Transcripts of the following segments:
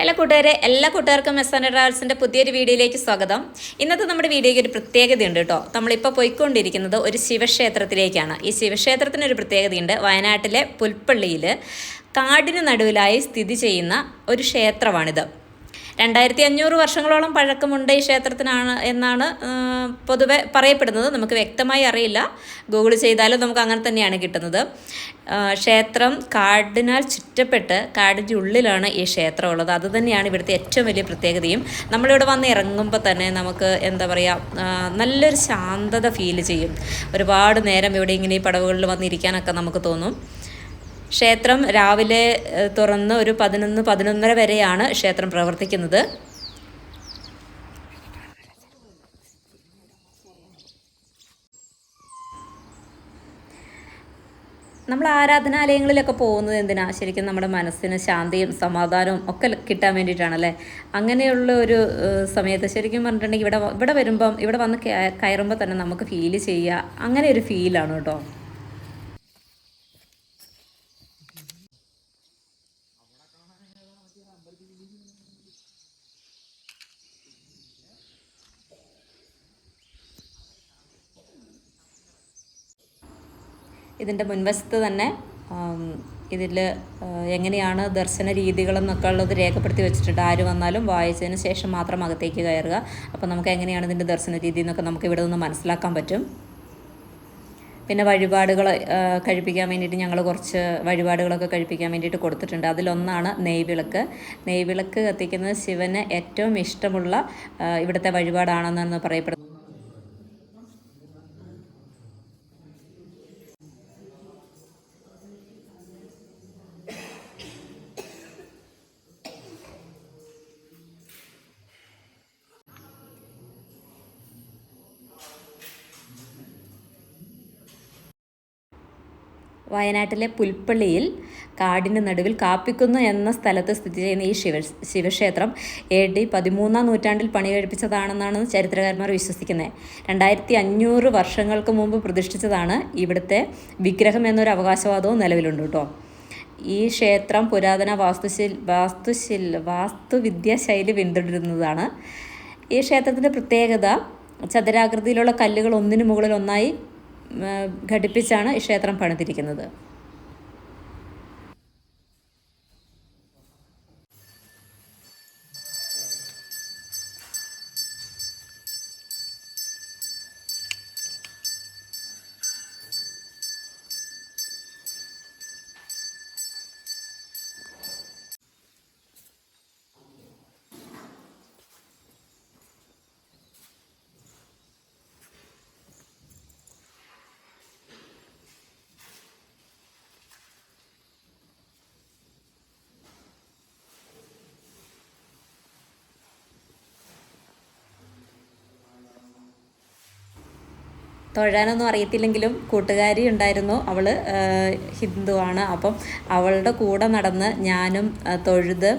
Hello കൂട്ടുകാരെ, എല്ലാ കൂട്ടുകാർക്കും എസ് ട്രാവൽസിൻ്റെ പുതിയൊരു വീഡിയോയിലേക്ക് സ്വാഗതം. ഇന്നത്തെ നമ്മുടെ വീഡിയോയ്ക്ക് ഒരു പ്രത്യേകതയുണ്ട് കേട്ടോ. നമ്മളിപ്പോൾ പോയിക്കൊണ്ടിരിക്കുന്നത് ഒരു ശിവക്ഷേത്രത്തിലേക്കാണ്. ഈ ശിവക്ഷേത്രത്തിനൊരു പ്രത്യേകതയുണ്ട്. വയനാട്ടിലെ പുൽപ്പള്ളിയിൽ കാടിന് നടുവിലായി സ്ഥിതി ചെയ്യുന്ന ഒരു ക്ഷേത്രമാണിത്. 2500 വർഷങ്ങളോളം പഴക്കമുണ്ട് ഈ ക്ഷേത്രത്തിനാണ് എന്നാണ് പൊതുവെ പറയപ്പെടുന്നത്. നമുക്ക് വ്യക്തമായി അറിയില്ല, ഗൂഗിൾ ചെയ്താലും നമുക്ക് അങ്ങനെ തന്നെയാണ് കിട്ടുന്നത്. ക്ഷേത്രം കാടിനാൽ ചുറ്റപ്പെട്ട് കാടിൻ്റെ ഉള്ളിലാണ് ഈ ക്ഷേത്രം ഉള്ളത്. അതുതന്നെയാണ് ഇവിടുത്തെ ഏറ്റവും വലിയ പ്രത്യേകതയും. നമ്മളിവിടെ വന്ന് ഇറങ്ങുമ്പോൾ തന്നെ നമുക്ക് എന്താ പറയുക, നല്ലൊരു ശാന്തത ഫീൽ ചെയ്യും. ഒരുപാട് നേരം ഇവിടെ ഇങ്ങനെ ഈ പടവുകളിൽ വന്നിരിക്കാനൊക്കെ നമുക്ക് തോന്നും. ക്ഷേത്രം രാവിലെ തുറന്ന് ഒരു 11-11:30 വരെയാണ് ക്ഷേത്രം പ്രവർത്തിക്കുന്നത്. നമ്മൾ ആരാധനാലയങ്ങളിലൊക്കെ പോകുന്നത് എന്തിനാ? ശരിക്കും നമ്മുടെ മനസ്സിന് ശാന്തിയും സമാധാനവും ഒക്കെ കിട്ടാൻ വേണ്ടിയിട്ടാണല്ലേ. അങ്ങനെയുള്ള ഒരു സമയത്ത് ശരിക്കും പറഞ്ഞിട്ടുണ്ടെങ്കിൽ ഇവിടെ വരുമ്പം, ഇവിടെ വന്ന് കയറുമ്പോൾ തന്നെ നമുക്ക് ഫീൽ ചെയ്യുക അങ്ങനെ ഒരു ഫീലാണ് കേട്ടോ. ഇതിൻ്റെ മുൻവശത്ത് തന്നെ ഇതിൽ എങ്ങനെയാണ് ദർശന രീതികളെന്നൊക്കെ ഉള്ളത് രേഖപ്പെടുത്തി വെച്ചിട്ടുണ്ട്. ആര് വന്നാലും വായിച്ചതിന് ശേഷം മാത്രം അകത്തേക്ക് കയറുക. അപ്പോൾ നമുക്ക് എങ്ങനെയാണ് ഇതിൻ്റെ ദർശന രീതി എന്നൊക്കെ നമുക്ക് ഇവിടെ നിന്ന് മനസ്സിലാക്കാൻ പറ്റും. പിന്നെ വഴിപാടുകൾ കഴിപ്പിക്കാൻ വേണ്ടിയിട്ട് ഞങ്ങൾ കുറച്ച് വഴിപാടുകളൊക്കെ കഴിപ്പിക്കാൻ വേണ്ടിയിട്ട് കൊടുത്തിട്ടുണ്ട്. അതിലൊന്നാണ് നെയ്വിളക്ക്. നെയ്വിളക്ക് കത്തിക്കുന്നത് ശിവന് ഏറ്റവും ഇഷ്ടമുള്ള ഇവിടുത്തെ വഴിപാടാണെന്നാണ് പറയപ്പെടുന്നത്. വയനാട്ടിലെ പുൽപ്പള്ളിയിൽ കാടിന് നടുവിൽ കാപ്പിക്കുന്ന് എന്ന സ്ഥലത്ത് സ്ഥിതി ചെയ്യുന്ന ഈ ശിവക്ഷേത്രം AD 13-ാം നൂറ്റാണ്ടിൽ പണി കഴിപ്പിച്ചതാണെന്നാണ് ചരിത്രകാരന്മാർ വിശ്വസിക്കുന്നത്. 2500 വർഷങ്ങൾക്ക് മുമ്പ് പ്രതിഷ്ഠിച്ചതാണ് ഇവിടുത്തെ വിഗ്രഹം എന്നൊരു അവകാശവാദവും നിലവിലുണ്ട് കേട്ടോ. ഈ ക്ഷേത്രം പുരാതന വാസ്തുവിദ്യാ ശൈലി പിന്തുടരുന്നതാണ്. ഈ ക്ഷേത്രത്തിൻ്റെ പ്രത്യേകത ചതുരാകൃതിയിലുള്ള കല്ലുകൾ ഒന്നിനു മുകളിൽ ഒന്നായി ഘടിപ്പിച്ചാണ് ഈ ക്ഷേത്രം പണിതിരിക്കുന്നത്. തൊഴാനൊന്നും അറിയത്തില്ലെങ്കിലും കൂട്ടുകാരി ഉണ്ടായിരുന്നു, അവൾ ഹിന്ദുവാണ്. അപ്പം അവളുടെ കൂടെ നടന്ന് ഞാനും തൊഴുത്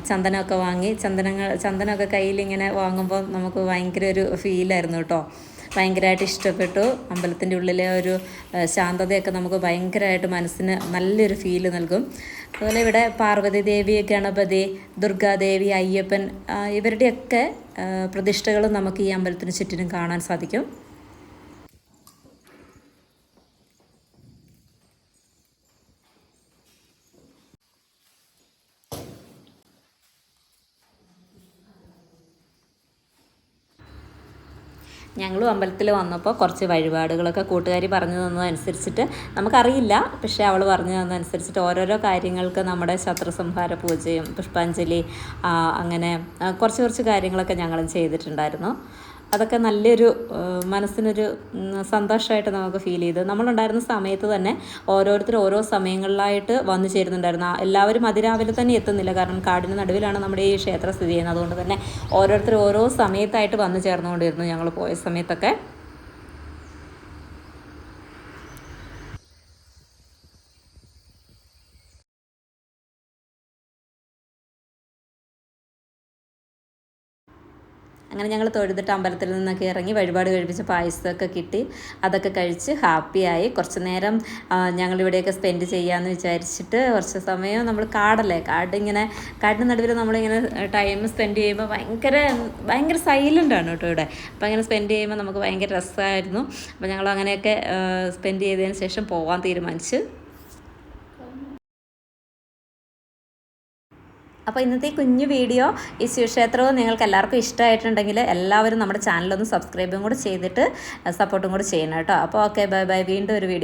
ചന്ദനമൊക്കെ വാങ്ങി, ചന്ദനമൊക്കെ കയ്യിലിങ്ങനെ വാങ്ങുമ്പോൾ നമുക്ക് ഭയങ്കര ഒരു ഫീലായിരുന്നു കേട്ടോ. ഭയങ്കരമായിട്ട് ഇഷ്ടപ്പെട്ടു. അമ്പലത്തിൻ്റെ ഉള്ളിലെ ഒരു ശാന്തതയൊക്കെ നമുക്ക് ഭയങ്കരമായിട്ട് മനസ്സിന് നല്ലൊരു ഫീല് നൽകും. അതുപോലെ ഇവിടെ പാർവതി ദേവി, ഗണപതി, ദുർഗാദേവി, അയ്യപ്പൻ ഇവരുടെയൊക്കെ പ്രതിഷ്ഠകൾ നമുക്ക് ഈ അമ്പലത്തിന് ചുറ്റിനും കാണാൻ സാധിക്കും. ഞങ്ങളും അമ്പലത്തിൽ വന്നപ്പോൾ കുറച്ച് വഴിപാടുകളൊക്കെ കൂട്ടുകാരി പറഞ്ഞു തന്നതനുസരിച്ചിട്ട്, നമുക്കറിയില്ല, പക്ഷേ അവൾ പറഞ്ഞു തന്നതനുസരിച്ചിട്ട് ഓരോരോ കാര്യങ്ങൾക്ക് നമ്മുടെ ശത്രുസംഹാര പൂജയും പുഷ്പാഞ്ജലി അങ്ങനെ കുറച്ച് കാര്യങ്ങളൊക്കെ ഞങ്ങളും ചെയ്തിട്ടുണ്ടായിരുന്നു. അതൊക്കെ നല്ലൊരു മനസ്സിനൊരു സന്തോഷമായിട്ട് നമുക്ക് ഫീൽ ചെയ്തു. നമ്മളുണ്ടായിരുന്ന സമയത്ത് തന്നെ ഓരോരുത്തർ ഓരോ സമയങ്ങളിലായിട്ട് വന്നു ചേരുന്നുണ്ടായിരുന്നു. എല്ലാവരും അതിരാവിലെ തന്നെ എത്തുന്നില്ല, കാരണം കാടിന് നടുവിലാണ് നമ്മുടെ ഈ ക്ഷേത്രം സ്ഥിതി ചെയ്യുന്നത്. അതുകൊണ്ട് തന്നെ ഓരോരുത്തർ ഓരോ സമയത്തായിട്ട് വന്നു ചേർന്നുകൊണ്ടിരുന്നു ഞങ്ങൾ പോയ സമയത്തൊക്കെ. അങ്ങനെ ഞങ്ങൾ തൊഴുതിട്ട് അമ്പലത്തിൽ നിന്നൊക്കെ ഇറങ്ങി വഴിപാട് കഴിപ്പിച്ച് പായസമൊക്കെ കിട്ടി. അതൊക്കെ കഴിച്ച് ഹാപ്പിയായി. കുറച്ച് നേരം ഞങ്ങളിവിടെയൊക്കെ സ്പെൻഡ് ചെയ്യാമെന്ന് വിചാരിച്ചിട്ട് കുറച്ച് സമയം നമ്മൾ കാടിന് നടുവിൽ നമ്മളിങ്ങനെ ടൈം സ്പെൻഡ് ചെയ്യുമ്പോൾ ഭയങ്കര സൈലൻ്റ് ആണ് കേട്ടോ ഇവിടെ. അപ്പോൾ അങ്ങനെ സ്പെൻഡ് ചെയ്യുമ്പോൾ നമുക്ക് ഭയങ്കര രസമായിരുന്നു. അപ്പോൾ ഞങ്ങൾ അങ്ങനെയൊക്കെ സ്പെൻഡ് ചെയ്തതിന് ശേഷം പോകാൻ തീരുമാനിച്ചു. അപ്പോൾ ഇന്നത്തെ ഈ കുഞ്ഞു വീഡിയോ ഈ ശിവക്ഷേത്രവും നിങ്ങൾക്ക് എല്ലാവർക്കും ഇഷ്ടമായിട്ടുണ്ടെങ്കിൽ എല്ലാവരും നമ്മുടെ ചാനലൊന്ന് സബ്സ്ക്രൈബും കൂടെ ചെയ്തിട്ട് സപ്പോർട്ടും കൂടെ ചെയ്യണം കേട്ടോ. അപ്പോൾ ഓക്കെ, ബൈ ബൈ. വീണ്ടും ഒരു വീഡിയോ